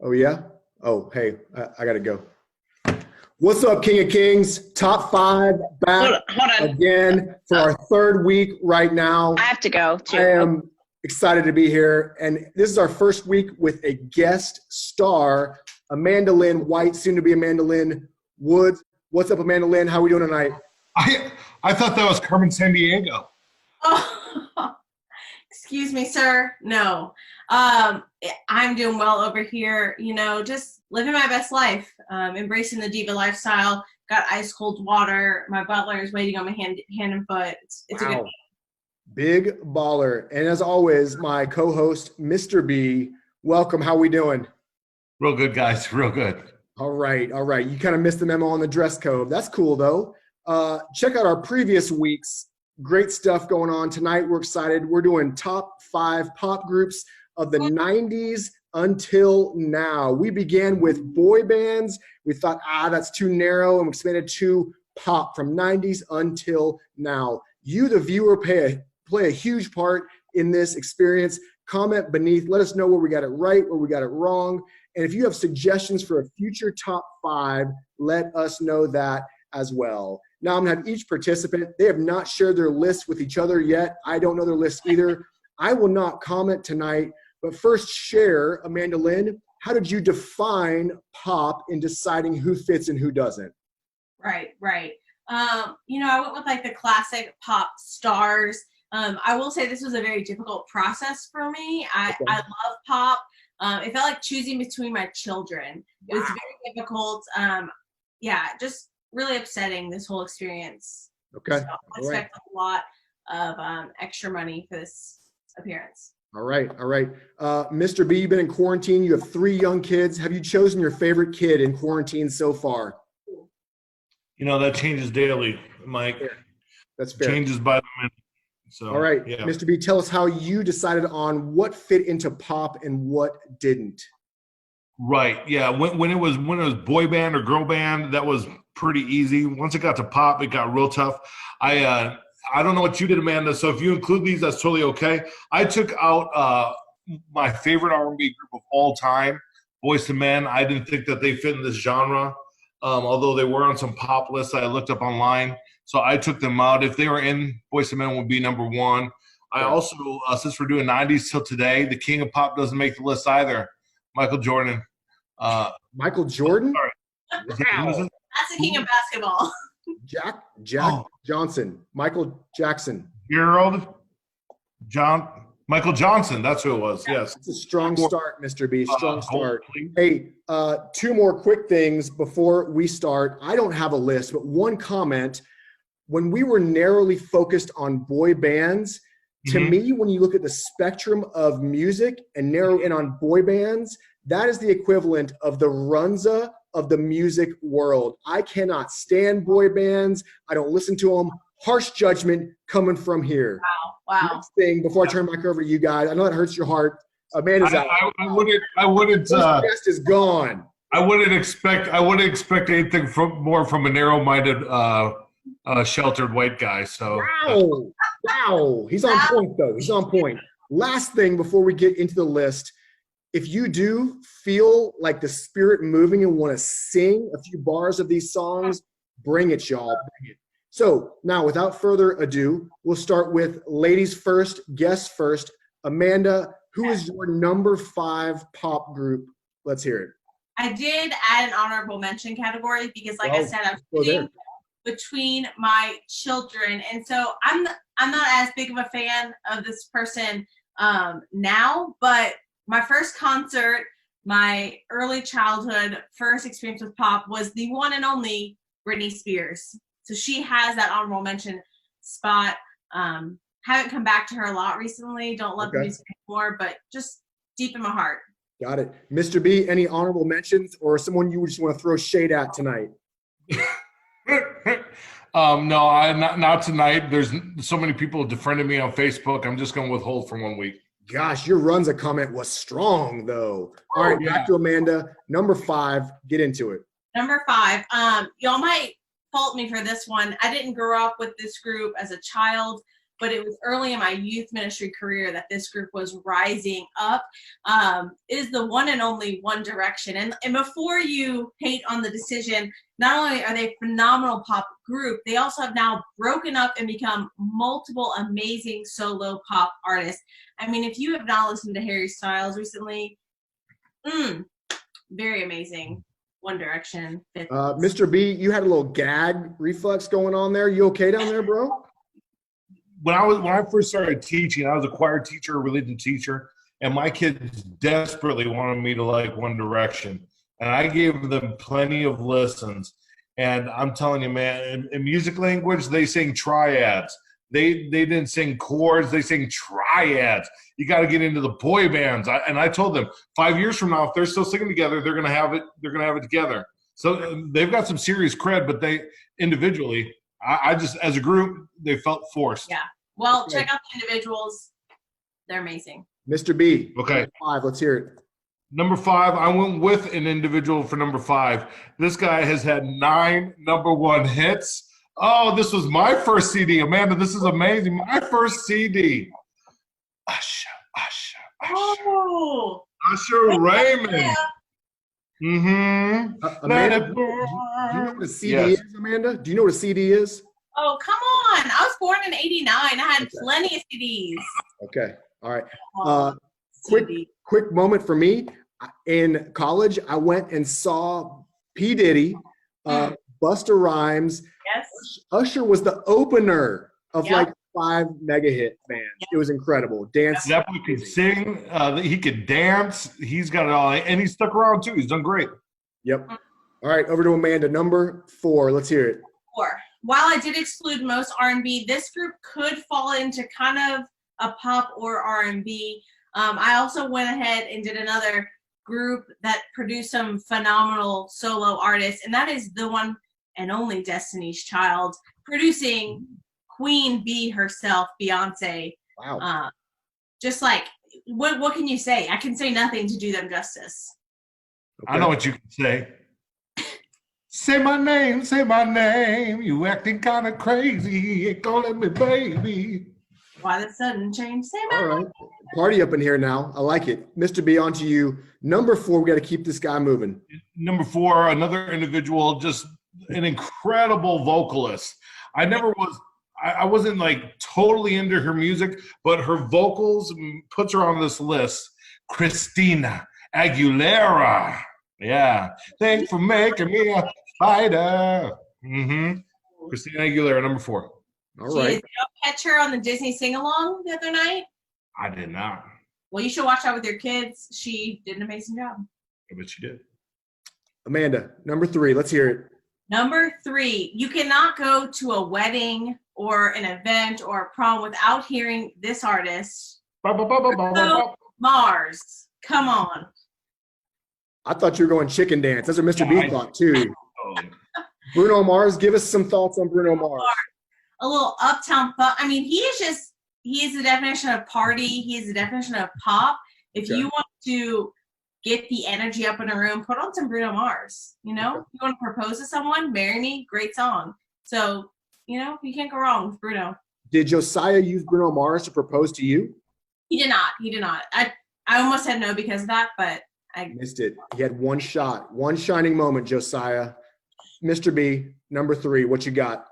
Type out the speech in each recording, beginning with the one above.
Oh, yeah? Oh, hey, I got to go. What's up, King of Kings? Top 5 back Hold on. again for our third week right now. I have to go, too. I am excited to be here. And this is our first week with a guest star, Amanda Lynn White, soon to be Amanda Lynn Woods. What's up, Amanda Lynn? How are we doing tonight? I thought that was Carmen Sandiego. Oh, excuse me, sir. No. I'm doing well over here, just living my best life, embracing the diva lifestyle, got ice cold water. My butler is waiting on my hand and foot. It's a good day. Big baller. And as always, my co-host, Mr. B. Welcome. How we doing? Real good, guys. Real good. All right. You kind of missed the memo on the dress code. That's cool, though. Check out our previous weeks. Great stuff going on. Tonight, we're excited. We're doing top 5 pop groups of the 90s until now. We began with boy bands. We thought, that's too narrow, and we expanded to pop from 90s until now. You, the viewer, play a huge part in this experience. Comment beneath. Let us know where we got it right, where we got it wrong. And if you have suggestions for a future top 5, let us know that as well. Now I'm going to have each participant. They have not shared their list with each other yet. I don't know their list either. I will not comment tonight, but first share, Amanda Lynn, how did you define pop in deciding who fits and who doesn't? Right. I went with like the classic pop stars. I will say this was a very difficult process for me. I love pop. It felt like choosing between my children. It was very difficult. Just really upsetting, this whole experience. Okay. So I expect a lot of extra money for this appearance. All right. Mr. B, you've been in quarantine. You have 3 young kids. Have you chosen your favorite kid in quarantine so far? That changes daily, Mike. That's fair. Changes by the minute. So, all right, yeah. Mr. B, tell us how you decided on what fit into pop and what didn't. Right. Yeah. When it was boy band or girl band, that was pretty easy. Once it got to pop, it got real tough. I don't know what you did, Amanda. So if you include these, that's totally okay. I took out my favorite R&B group of all time, Boyz II Men. I didn't think that they fit in this genre, although they were on some pop lists I looked up online. So I took them out. If they were in, Boyz II Men would be number 1. I also, since we're doing 90s till today, the king of pop doesn't make the list either. Michael Jordan. Michael Jordan? Wow. That's the king of basketball. Jack Johnson. Michael Jackson. Michael Johnson. That's who it was. Yes. It's a strong start, Mr. B. Strong start. Hey, 2 more quick things before we start. I don't have a list, but one comment. When we were narrowly focused on boy bands, to me, when you look at the spectrum of music and narrow in on boy bands, that is the equivalent of the Runza of the music world. I cannot stand boy bands. I don't listen to them. Harsh judgment coming from here. Wow. Next thing, before I turn back over to you guys, I know that hurts your heart. Amanda's out. I wouldn't. Guest is gone. I wouldn't expect anything more from a narrow-minded, sheltered white guy. So. Wow. He's on point, though. He's on point. Last thing before we get into the list. If you do feel like the spirit moving and want to sing a few bars of these songs, bring it, y'all. Bring it. So now, without further ado, we'll start with ladies first, guests first. Amanda, who is your number 5 pop group? Let's hear it. I did add an honorable mention category because, like I said, I'm sitting between my children, and so I'm not as big of a fan of this person now, but my first concert, my early childhood first experience with pop was the one and only Britney Spears. So she has that honorable mention spot. Haven't come back to her a lot recently. Don't love the music anymore, but just deep in my heart. Got it. Mr. B, any honorable mentions or someone you just want to throw shade at tonight? No, not tonight. There's so many people defriended me on Facebook. I'm just going to withhold for 1 week. Gosh, your Runza comment was strong, though. All right, back to Amanda. Number 5, get into it. Number 5, y'all might fault me for this one. I didn't grow up with this group as a child, but it was early in my youth ministry career that this group was rising up, is the one and only One Direction. And before you hate on the decision, not only are they a phenomenal pop group, they also have now broken up and become multiple amazing solo pop artists. I mean, if you have not listened to Harry Styles recently, very amazing. One Direction. Mr. B, you had a little gag reflex going on there. You okay down there, bro? When I first started teaching, I was a choir teacher, a religion teacher, and my kids desperately wanted me to like One Direction. And I gave them plenty of lessons. And I'm telling you, man, in music language, they sing triads. They didn't sing chords, they sing triads. You got to get into the boy bands. And I told them 5 years from now, if they're still singing together, they're gonna have it together. So they've got some serious cred, but they individually, I just, as a group, they felt forced. Yeah. Well, check out the individuals. They're amazing. Mr. B. Okay. 5, let's hear it. Number 5, I went with an individual for number 5. This guy has had 9 #1 hits. Oh, this was my first CD. Amanda, this is amazing. My first CD. Usher. Oh. Usher Raymond. Yeah. Mm-hmm. Amanda, do you know what a CD is, Amanda? Do you know what a CD is? Oh, come on. I was born in 89. I had plenty of CDs. Okay. All right. CD. Quick moment for me. In college, I went and saw P. Diddy, Busta Rhymes. Yes. Usher was the opener of like 5 mega hit bands. It was incredible. Dance. That boy could sing. He could dance. He's got it all. And he stuck around, too. He's done great. Yep. All right. Over to Amanda. Number 4. Let's hear it. 4. While I did exclude most R&B, this group could fall into kind of a pop or R&B. I also went ahead and did another group that produced some phenomenal solo artists, and that is the one and only Destiny's Child, producing Queen Bee herself, Beyonce. Wow. Just like, what can you say? I can say nothing to do them justice. Okay. I know what you can say. Say my name. You acting kind of crazy. Ain't gonna let me, baby. Why the sudden change? Say my All right. name. Party up in here now. I like it. Mr. B, on to you. Number 4, we got to keep this guy moving. Number 4, another individual, just an incredible vocalist. I wasn't like totally into her music, but her vocals puts her on this list. Christina Aguilera. Yeah. Thanks for making me a fighter. Mm-hmm. Christina Aguilera, number 4. All right. Did you catch her on the Disney sing-along the other night? I did not. Well, you should watch that with your kids. She did an amazing job. I bet she did. Amanda, number 3. Let's hear it. Number 3, you cannot go to a wedding or an event or a prom without hearing this artist. Bruno Mars. Come on. I thought you were going chicken dance. That's what Mr. B thought too. Bruno Mars, give us some thoughts on Bruno Mars. A little uptown fun. I mean, he is the definition of party. He is the definition of pop. If you want to get the energy up in a room, put on some Bruno Mars. You know, you want to propose to someone, marry me, great song. So, you know, you can't go wrong with Bruno. Did Josiah use Bruno Mars to propose to you? He did not. I almost said no because of that, but I missed it. He had one shot, one shining moment, Josiah. Mr. B, number 3, what you got?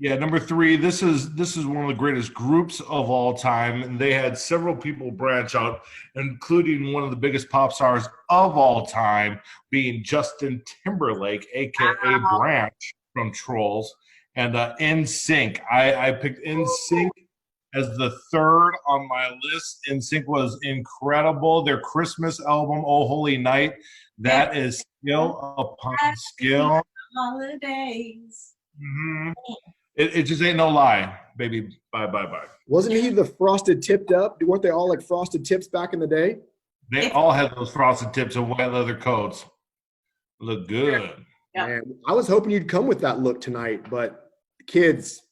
Yeah, number 3, this is one of the greatest groups of all time, and they had several people branch out, including one of the biggest pop stars of all time, being Justin Timberlake, aka Branch from Trolls, and NSYNC. I picked NSYNC as the 3rd on my list. NSYNC was incredible. Their Christmas album, Oh Holy Night, that is skill upon skill. Holidays. Mm-hmm. It just ain't no lie, baby. Bye. Wasn't he the frosted tipped up? Weren't they all like frosted tips back in the day? They all had those frosted tips and white leather coats. Look good. Yeah. Man, I was hoping you'd come with that look tonight, but kids,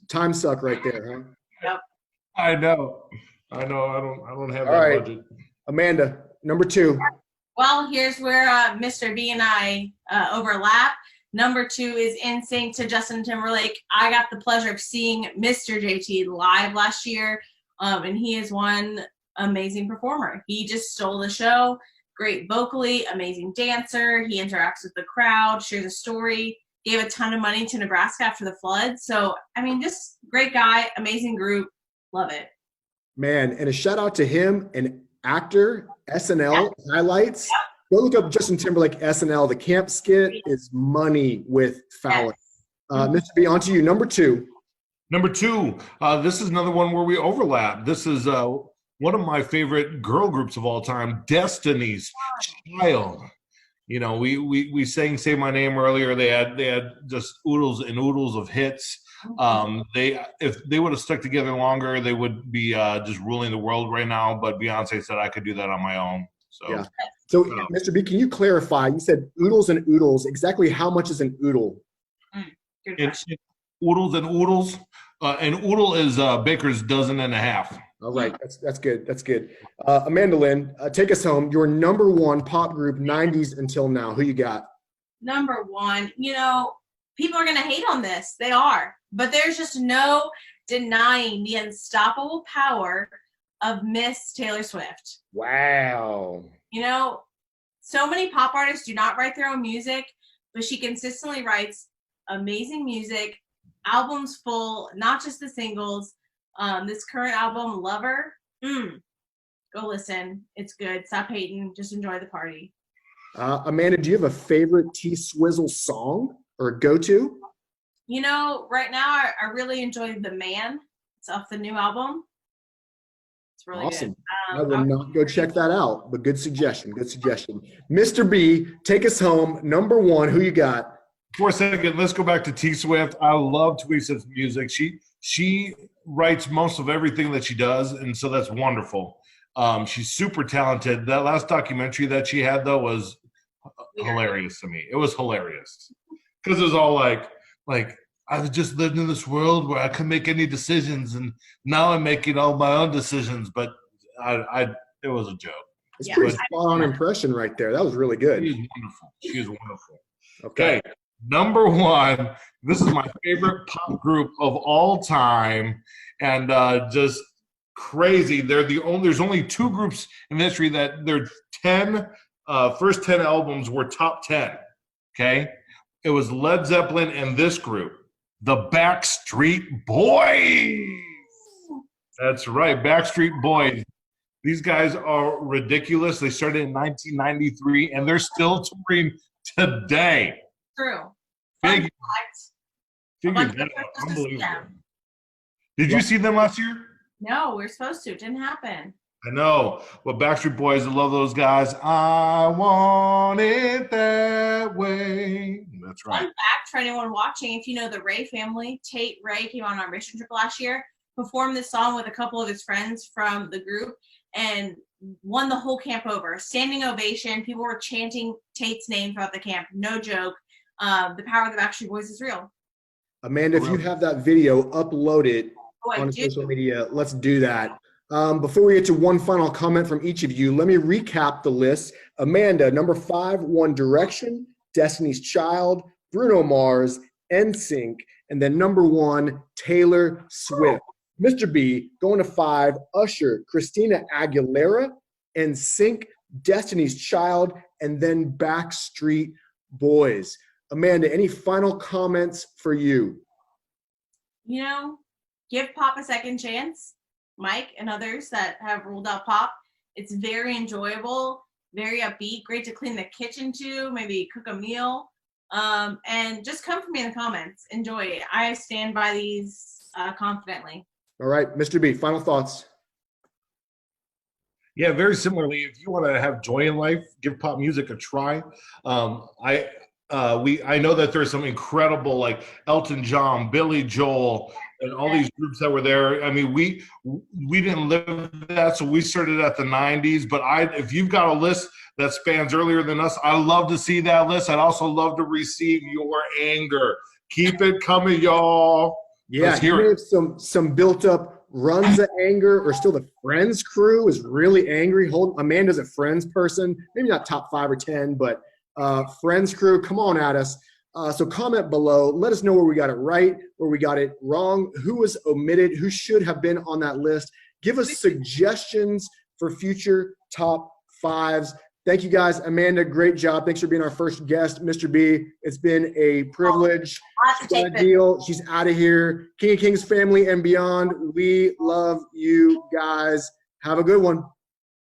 time suck right there, huh? Yep. I know. I don't have all that right. budget. Amanda, number 2. Well, here's where Mr. B and I overlap. Number 2 is NSYNC to Justin Timberlake. I got the pleasure of seeing Mr. JT live last year, and he is one amazing performer. He just stole the show. Great vocally, amazing dancer. He interacts with the crowd, shares a story, gave a ton of money to Nebraska after the flood. So, I mean, just great guy, amazing group. Love it. Man, and a shout out to him, an actor, SNL highlights. Go look up Justin Timberlake SNL. The camp skit is money with Fowler. Mr. B, on to you. Number 2. Number 2, this is another one where we overlap. This is one of my favorite girl groups of all time, Destiny's Child. You know, we sang "Say My Name" earlier. They had just oodles and oodles of hits. If they would have stuck together longer, they would be just ruling the world right now. But Beyonce said I could do that on my own. So, yeah. So, Mr. B, can you clarify? You said oodles and oodles. Exactly how much is an oodle? It's oodles and oodles. An oodle is baker's dozen and a half. All right, that's good. That's good. Amanda Lynn, take us home. Your number 1 pop group, 90s until now. Who you got? Number 1, you know, people are going to hate on this. They are. But there's just no denying the unstoppable power of Miss Taylor Swift. Wow. You know, so many pop artists do not write their own music, but she consistently writes amazing music, albums full, not just the singles. This current album, Lover, go listen. It's good. Stop hating. Just enjoy the party. Amanda, do you have a favorite T-Swizzle song or go-to? You know, right now I really enjoy The Man. It's off the new album. It's really awesome. Good. I will not go check that out, but good suggestion. Good suggestion. Mr. B, take us home. Number 1, who you got? For a second, let's go back to T Swift. I love T Swift's music. She writes most of everything that she does, and so that's wonderful. She's super talented. That last documentary that she had, though, was hilarious to me. It was hilarious because it was all like I've just lived in this world where I couldn't make any decisions, and now I'm making all my own decisions. But it was a joke. It's pretty spot-on impression right there. That was really good. She is wonderful. She is wonderful. Okay. Number 1, this is my favorite pop group of all time, and just crazy. There's only 2 groups in history that their first 10 albums were top 10. Okay, it was Led Zeppelin and this group, the Backstreet Boys. That's right, Backstreet Boys. These guys are ridiculous. They started in 1993, and they're still touring today. True. Figure that out. Unbelievable. Did you see them last year? No, we were supposed to. It didn't happen. I know. Well, Backstreet Boys, I love those guys. I want it that way. That's right. Fun fact for anyone watching, if you know the Ray family, Tate Ray came on our mission trip last year, performed this song with a couple of his friends from the group, and won the whole camp over. Standing ovation. People were chanting Tate's name throughout the camp. No joke. The power of the Backstreet Boys is real. Amanda, if you have that video, upload it on social media. Let's do that. Before we get to one final comment from each of you, let me recap the list. Amanda, number 5, One Direction, Destiny's Child, Bruno Mars, NSYNC, and then number 1, Taylor Swift. Mr. B, going to 5, Usher, Christina Aguilera, NSYNC, Destiny's Child, and then Backstreet Boys. Amanda, any final comments for you? You know, give pop a second chance. Mike and others that have ruled out pop. It's very enjoyable, very upbeat, great to clean the kitchen to, maybe cook a meal. And just come for me in the comments. Enjoy it. I stand by these confidently. All right, Mr. B, final thoughts. Yeah, very similarly, if you want to have joy in life, give pop music a try. I know that there's some incredible, like Elton John, Billy Joel, and all these groups that were there. I mean, we didn't live that, so we started at the 90s. But if you've got a list that spans earlier than us, I love to see that list. I'd also love to receive your anger. Keep it coming, y'all. Yeah, you have some built up runs of anger, or still the Friends crew is really angry. Amanda's a Friends person, maybe not top 5 or 10, but Friends crew, come on at us. So comment below. Let us know where we got it right, where we got it wrong, who was omitted, who should have been on that list. Give us suggestions for future top fives. Thank you guys. Amanda, great job. Thanks for being our first guest. Mr. B, it's been a privilege. She's out of here. King of Kings family and beyond. We love you guys. Have a good one.